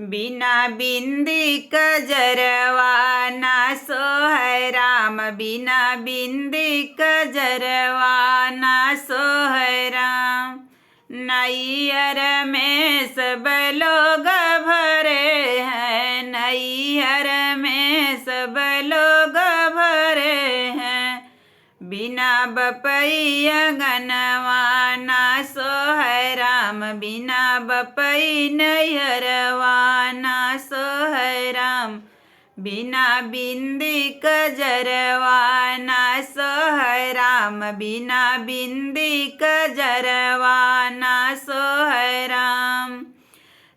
बिना बिंदी कजरवा ना सोहै राम, बिना बिंदी कजरवा ना सोहै राम। नैहर में सब लोग भरे हैं, नैहर में सब लोग भरे हैं। बिना बपई अंगनवा ना सोहै राम, बिना बपई नैहरवा ना सोहै राम। बिना बिंदी कजरवा ना सोहै राम, बिना बिंदी कजरवा ना सोहै राम।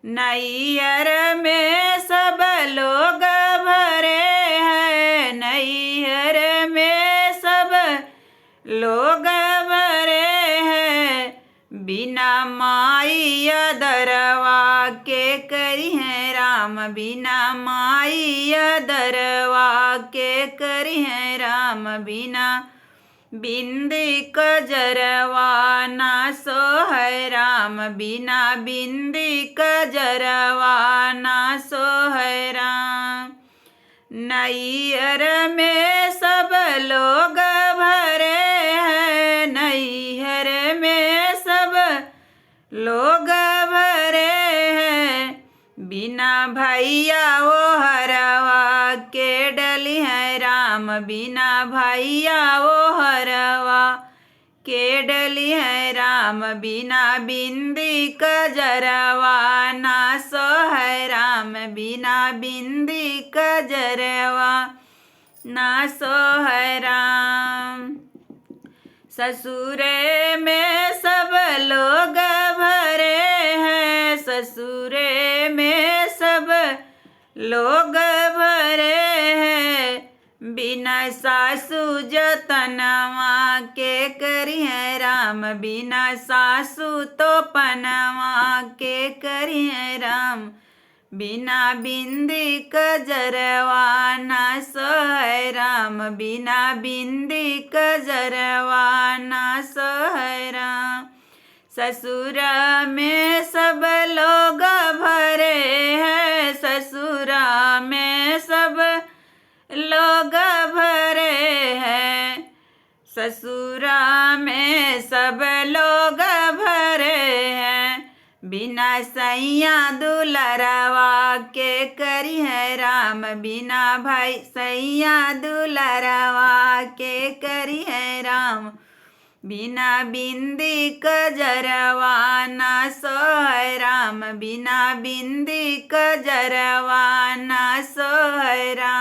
नैहर में सब लोग भरे हैं, नैहर में सब लोग भरे हैं। बिना माई दरवा के करी है राम, बिना माई दरवा के करी है राम। बिना बिंदी कजरवा ना सोहै राम, बिना बिंदी कजरवा ना सोहै राम। नैहर में सब लोग भरे हैं, नैहर में सब लोग भरे हैं। बिना भैया वो हरवा के डली है राम, बिना भैया वो हरवा के डली है राम। बिना बिंदी कजरवा ना सोहै राम, बिना बिंदी कजरवा ना सोहै राम। ससुरे में सब लोग भरे हैं, ससुरे में सब लोग भरे हैं। बिना सासू जतनवा के करी है राम, बिना सासू तो पनवा के करी है राम। बिना बिंदी कजरवा ना सोहै राम, बिना बिंदी कजरवा ना सोहै राम। ससुर में सब लोग भरे हैं, ससुर में सब लोग भरे हैं। ससुर में सब लोग भरे हैं। बिना सैया दुलरवा के करी है राम, बिना भाई सैया दुलरवा के करी है राम। बिना बिंदी कजरवा ना सोहै राम, बिना बिंदी कजरवा ना सोहै राम।